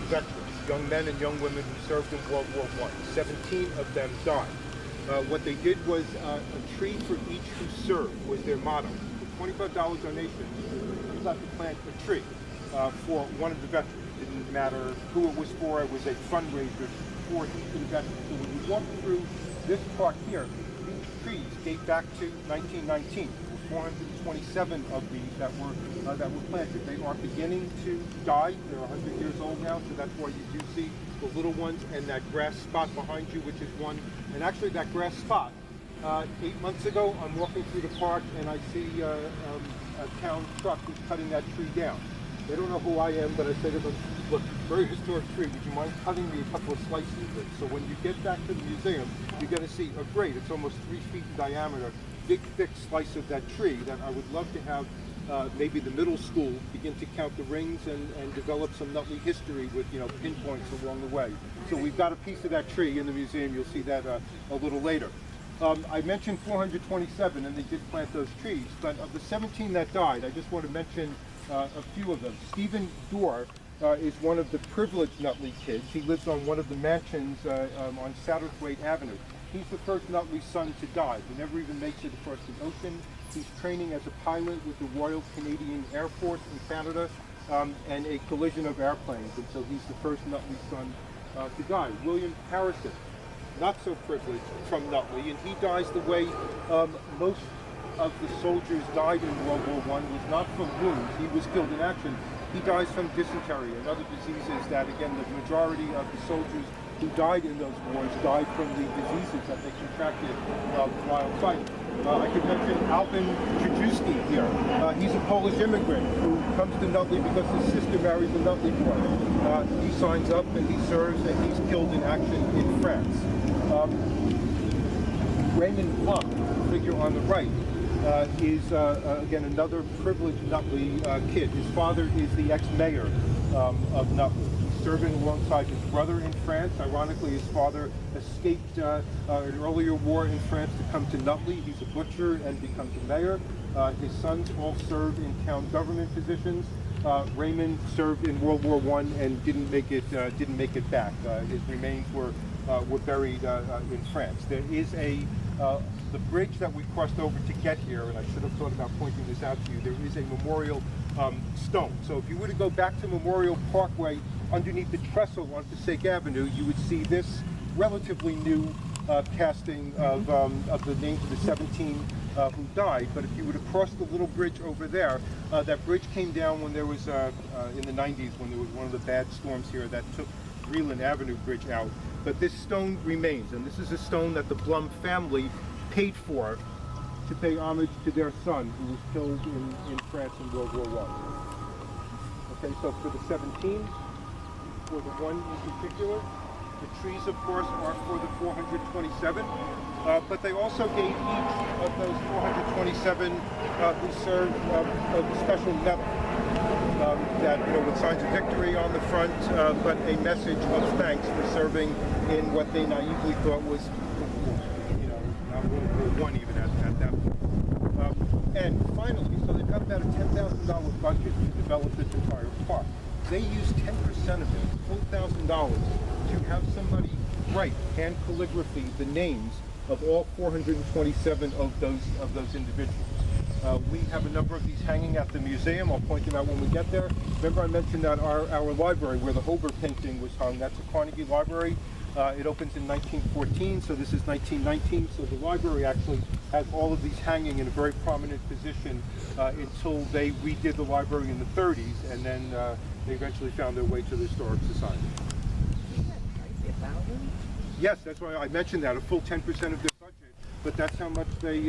veterans, young men and young women who served in World War I. 17 of them died. What they did was a tree for each who served was their motto. For $25 donation, you got to plant a tree for one of the veterans. It didn't matter who it was for, it was a fundraiser for the veterans. So when you walk through this park here, these trees date back to 1919. There were 427 of these that were planted. They are beginning to die. They're 100 years old now, so that's why you do see the little ones and that grass spot behind you, which is one. And actually that grass spot, 8 months ago, I'm walking through the park and I see a town truck who's cutting that tree down. They don't know who I am, but I say to them, look, very historic tree, would you mind cutting me a couple of slices of it? So when you get back to the museum, you're going to see a great, it's almost 3 feet in diameter, big, thick slice of that tree that I would love to have maybe the middle school begin to count the rings and develop some Nutley history with, you know, pinpoints along the way. So we've got a piece of that tree in the museum. You'll see that a little later. I mentioned 427, and they did plant those trees, but of the 17 that died, I just want to mention a few of them. Stephen Dorr is one of the privileged Nutley kids. He lives on one of the mansions on Satterthwaite Avenue. He's the first Nutley son to die. He never even makes it across the ocean. He's training as a pilot with the Royal Canadian Air Force in Canada and a collision of airplanes, and so he's the first Nutley son to die. William Harrison, not so privileged, from Nutley, and he dies the way most of the soldiers died in World War I, was not from wounds. He was killed in action. He dies from dysentery and other diseases that, again, the majority of the soldiers who died in those wars died from the diseases that they contracted while fighting. I could mention Alvin Krajewski here. He's a Polish immigrant who comes to Nutley because his sister marries a Nutley boy. He signs up and he serves and he's killed in action in France. Raymond Plum, the figure on the right, is again another privileged Nutley kid. His father is the ex-mayor of Nutley. He's serving alongside his brother in France. Ironically, his father escaped an earlier war in France to come to Nutley. He's a butcher and becomes a mayor. His sons all served in town government positions. Raymond served in World War I and didn't make it back. His remains were buried in France. There is the bridge that we crossed over to get here, and I should have thought about pointing this out to you. There is a memorial stone. So if you were to go back to Memorial Parkway underneath the trestle on Passaic Avenue, you would see this relatively new casting of the names of the 17 who died. But if you were to cross the little bridge over there, that bridge came down when there was, in the 90s, when there was one of the bad storms here that took Greeland Avenue Bridge out. But this stone remains, and this is a stone that the Blum family paid for to pay homage to their son who was killed in France in World War I. Okay, so for the 17, for the one in particular, the trees, of course, are for the 427, but they also gave each of those 427 who served a special medal that, you know, with signs of victory on the front, but a message of thanks for serving in what they naively thought was, you know, not World War I even at that point. And finally, so they've got about a $10,000 budget to develop this entire park. They used 10% of it, full $1,000, to have somebody write hand calligraphy the names of all 427 of those individuals. We have a number of these hanging at the museum. I'll point them out when we get there. Remember I mentioned that our library where the Hober painting was hung, that's a Carnegie Library. It opens in 1914, so this is 1919. So the library actually has all of these hanging in a very prominent position until they redid the library in the 30s, and then they eventually found their way to the Historic Society. Yes, that's why I mentioned that, a full 10% of their budget, but that's how much they